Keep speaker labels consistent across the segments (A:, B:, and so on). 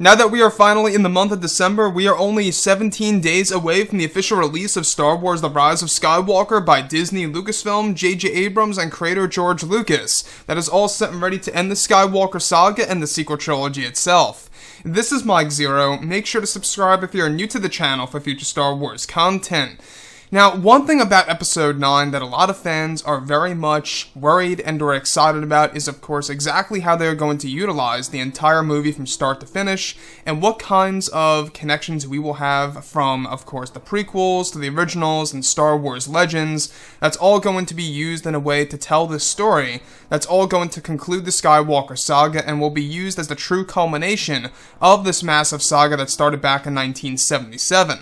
A: Now that we are finally in the month of December, we are only 17 days away from the official release of Star Wars The Rise of Skywalker by Disney, Lucasfilm, J.J. Abrams, and creator George Lucas. That is all set and ready to end the Skywalker saga and the sequel trilogy itself. This is Mike Zero. Make sure to subscribe if you are new to the channel for future Star Wars content. Now, one thing about Episode 9 that a lot of fans are very much worried and or excited about is, of course, exactly how they are going to utilize the entire movie from start to finish, and what kinds of connections we will have from, of course, the prequels to the originals and Star Wars Legends. That's all going to be used in a way to tell this story. That's all going to conclude the Skywalker saga and will be used as the true culmination of this massive saga that started back in 1977.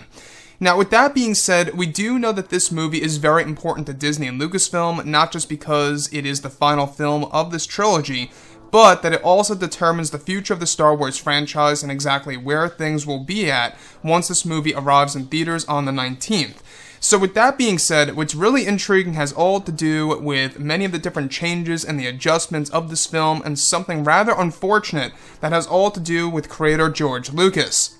A: Now, with that being said, we do know that this movie is very important to Disney and Lucasfilm, not just because it is the final film of this trilogy, but that it also determines the future of the Star Wars franchise and exactly where things will be at once this movie arrives in theaters on the 19th. So with that being said, what's really intriguing has all to do with many of the different changes and the adjustments of this film, and something rather unfortunate that has all to do with creator George Lucas.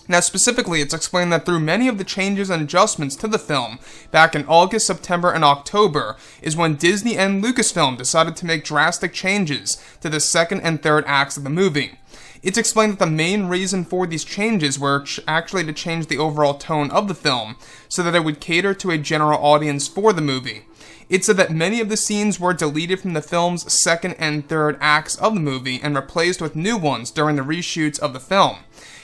A: Now, specifically, it's explained that through many of the changes and adjustments to the film, back in August, September, and October, is when Disney and Lucasfilm decided to make drastic changes to the second and third acts of the movie. It's explained that the main reason for these changes were actually to change the overall tone of the film, so that it would cater to a general audience for the movie. It said that many of the scenes were deleted from the film's second and third acts of the movie and replaced with new ones during the reshoots of the film.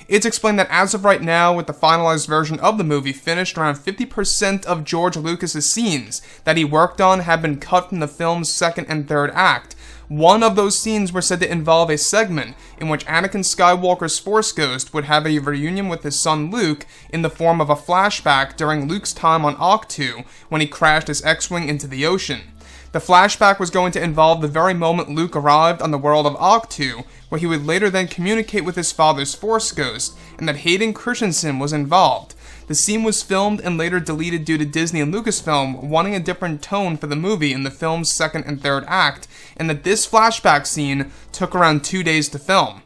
A: It's explained that as of right now, with the finalized version of the movie finished, around 50% of George Lucas's scenes that he worked on have been cut from the film's second and third act. One of those scenes were said to involve a segment in which Anakin Skywalker's Force Ghost would have a reunion with his son Luke in the form of a flashback during Luke's time on Ahch-To when he crashed his X-Wing into the ocean. The flashback was going to involve the very moment Luke arrived on the world of Ahch-To, where he would later then communicate with his father's Force Ghost, and that Hayden Christensen was involved. The scene was filmed and later deleted due to Disney and Lucasfilm wanting a different tone for the movie in the film's second and third act, and that this flashback scene took around 2 days to film.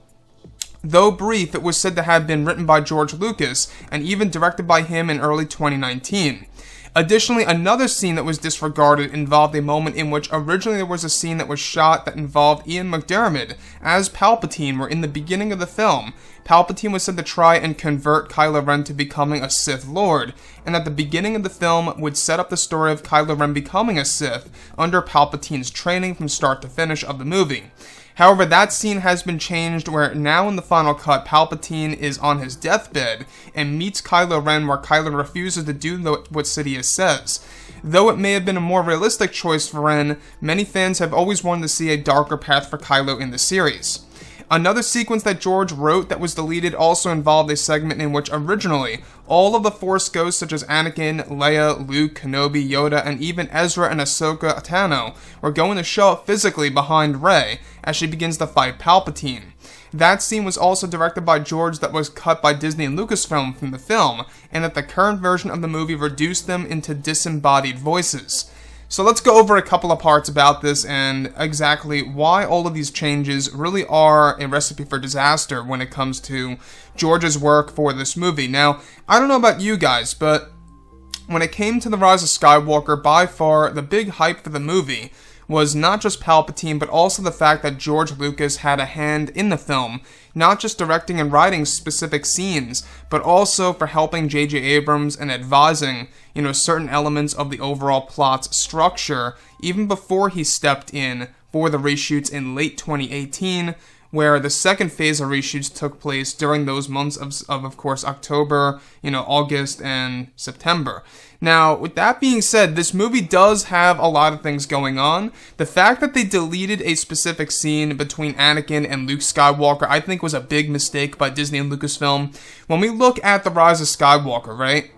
A: Though brief, it was said to have been written by George Lucas, and even directed by him in early 2019. Additionally, another scene that was disregarded involved a moment in which originally there was a scene that was shot that involved Ian McDiarmid as Palpatine, where in the beginning of the film, Palpatine was said to try and convert Kylo Ren to becoming a Sith Lord, and that the beginning of the film would set up the story of Kylo Ren becoming a Sith under Palpatine's training from start to finish of the movie. However, that scene has been changed, where now in the final cut, Palpatine is on his deathbed and meets Kylo Ren, where Kylo refuses to do what Sidious says. Though it may have been a more realistic choice for Ren, many fans have always wanted to see a darker path for Kylo in the series. Another sequence that George wrote that was deleted also involved a segment in which originally all of the Force Ghosts such as Anakin, Leia, Luke, Kenobi, Yoda, and even Ezra and Ahsoka Tano were going to show up physically behind Rey as she begins to fight Palpatine. That scene was also directed by George that was cut by Disney and Lucasfilm from the film, and that the current version of the movie reduced them into disembodied voices. So let's go over a couple of parts about this and exactly why all of these changes really are a recipe for disaster when it comes to George's work for this movie. Now, I don't know about you guys, but when it came to The Rise of Skywalker, by far the big hype for the movie was not just Palpatine, but also the fact that George Lucas had a hand in the film, not just directing and writing specific scenes, but also for helping J.J. Abrams and advising, certain elements of the overall plot's structure, even before he stepped in for the reshoots in late 2018, where the second phase of reshoots took place during those months of course, October, August, and September. Now, with that being said, this movie does have a lot of things going on. The fact that they deleted a specific scene between Anakin and Luke Skywalker, I think was a big mistake by Disney and Lucasfilm. When we look at The Rise of Skywalker, right?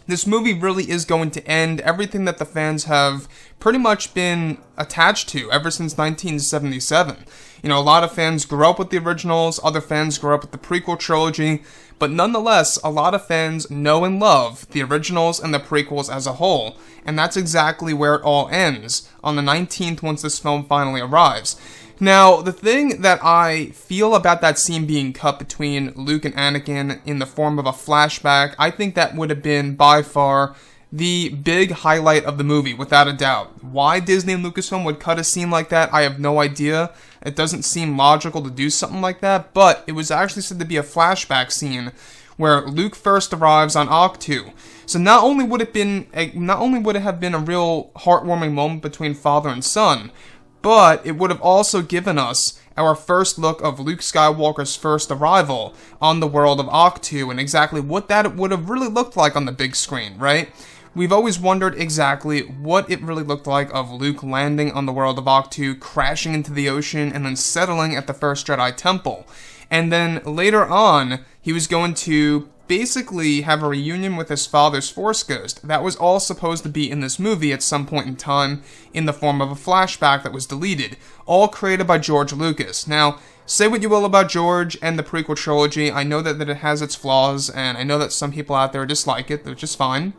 A: This movie really is going to end everything that the fans have pretty much been attached to ever since 1977. You know, a lot of fans grew up with the originals, other fans grew up with the prequel trilogy, but nonetheless, a lot of fans know and love the originals and the prequels as a whole, and that's exactly where it all ends, on the 19th once this film finally arrives. Now, the thing that I feel about that scene being cut between Luke and Anakin in the form of a flashback, I think that would have been by far the big highlight of the movie, without a doubt. Why Disney and Lucasfilm would cut a scene like that, I have no idea. It doesn't seem logical to do something like that, but it was actually said to be a flashback scene where Luke first arrives on Ahch-To. So not only would it have been a real heartwarming moment between father and son, but it would have also given us our first look of Luke Skywalker's first arrival on the world of Ahch-To and exactly what that would have really looked like on the big screen, right? We've always wondered exactly what it really looked like of Luke landing on the world of Ahch-To, crashing into the ocean, and then settling at the First Jedi Temple. And then later on, he was going to basically have a reunion with his father's Force Ghost. That was all supposed to be in this movie at some point in time in the form of a flashback that was deleted, all created by George Lucas. Now, say what you will about George and the prequel trilogy, I know that it has its flaws, and I know that some people out there dislike it, which is fine.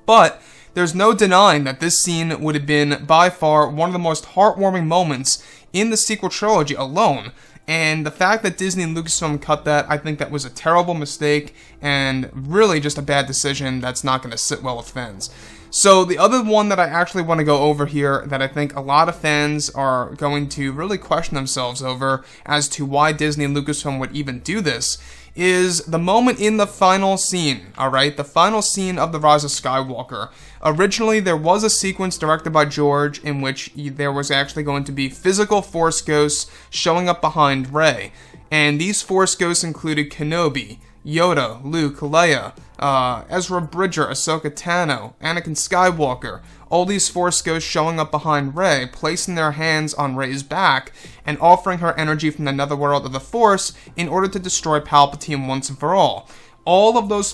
A: But there's no denying that this scene would have been by far one of the most heartwarming moments in the sequel trilogy alone. And the fact that Disney and Lucasfilm cut that, I think that was a terrible mistake and really just a bad decision that's not going to sit well with fans. So the other one that I actually want to go over here that I think a lot of fans are going to really question themselves over as to why Disney and Lucasfilm would even do this is the moment in the final scene, alright? The final scene of The Rise of Skywalker. Originally, there was a sequence directed by George in which there was actually going to be physical Force ghosts showing up behind Rey. And these Force ghosts included Kenobi, Yoda, Luke, Leia, Ezra Bridger, Ahsoka Tano, Anakin Skywalker, all these Force ghosts showing up behind Rey, placing their hands on Rey's back, and offering her energy from the netherworld of the Force in order to destroy Palpatine once and for all. All of those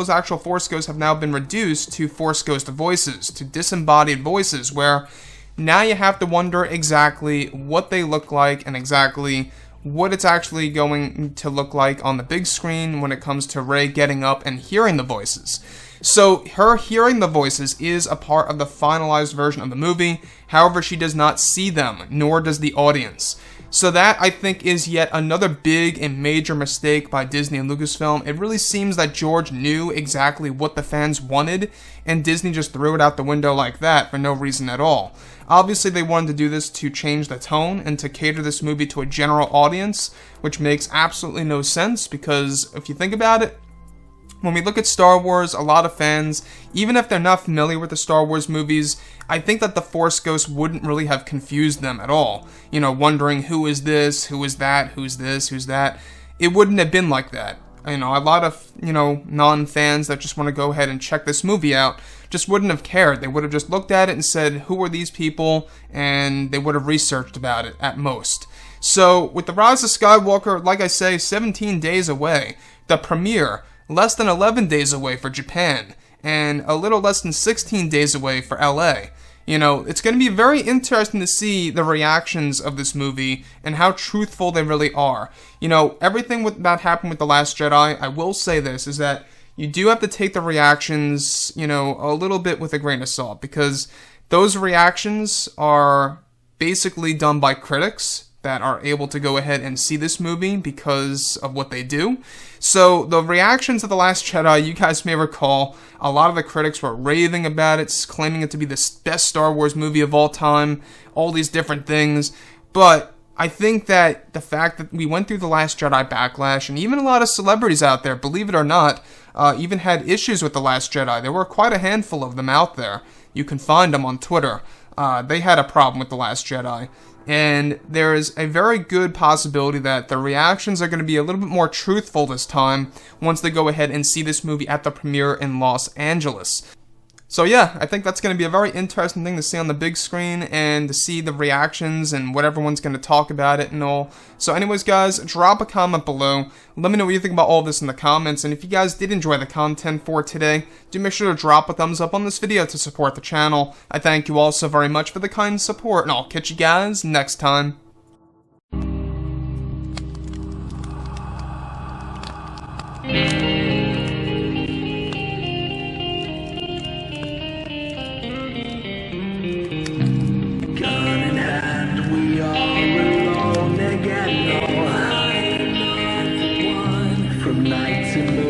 A: actual Force ghosts have now been reduced to Force ghost voices, to disembodied voices, where now you have to wonder exactly what they look like and exactly what it's actually going to look like on the big screen when it comes to Rey getting up and hearing the voices. So her hearing the voices is a part of the finalized version of the movie, however she does not see them, nor does the audience. So that, I think, is yet another big and major mistake by Disney and Lucasfilm. It really seems that George knew exactly what the fans wanted, and Disney just threw it out the window like that for no reason at all. Obviously, they wanted to do this to change the tone and to cater this movie to a general audience, which makes absolutely no sense, because if you think about it, when we look at Star Wars, a lot of fans, even if they're not familiar with the Star Wars movies, I think that the Force Ghost wouldn't really have confused them at all. You know, wondering who is this, who is that, who's this, who's that. It wouldn't have been like that. You know, a lot of, non-fans that just want to go ahead and check this movie out just wouldn't have cared. They would have just looked at it and said, who are these people? And they would have researched about it at most. So, with The Rise of Skywalker, like I say, 17 days away, the premiere, less than 11 days away for Japan, and a little less than 16 days away for LA. You know, it's going to be very interesting to see the reactions of this movie and how truthful they really are. You know, everything that happened with The Last Jedi, I will say this, is that you do have to take the reactions, a little bit with a grain of salt, because those reactions are basically done by critics that are able to go ahead and see this movie because of what they do. So the reactions of The Last Jedi, you guys may recall, a lot of the critics were raving about it, claiming it to be the best Star Wars movie of all time, all these different things. But I think that the fact that we went through The Last Jedi backlash, and even a lot of celebrities out there, believe it or not, even had issues with The Last Jedi. There were quite a handful of them out there. You can find them on Twitter. They had a problem with The Last Jedi. And there is a very good possibility that the reactions are going to be a little bit more truthful this time once they go ahead and see this movie at the premiere in Los Angeles. So yeah, I think that's going to be a very interesting thing to see on the big screen and to see the reactions and what everyone's going to talk about it and all. So anyways guys, drop a comment below. Let me know what you think about all this in the comments, and if you guys did enjoy the content for today, do make sure to drop a thumbs up on this video to support the channel. I thank you all so very much for the kind support, and I'll catch you guys next time.
B: From night to morning.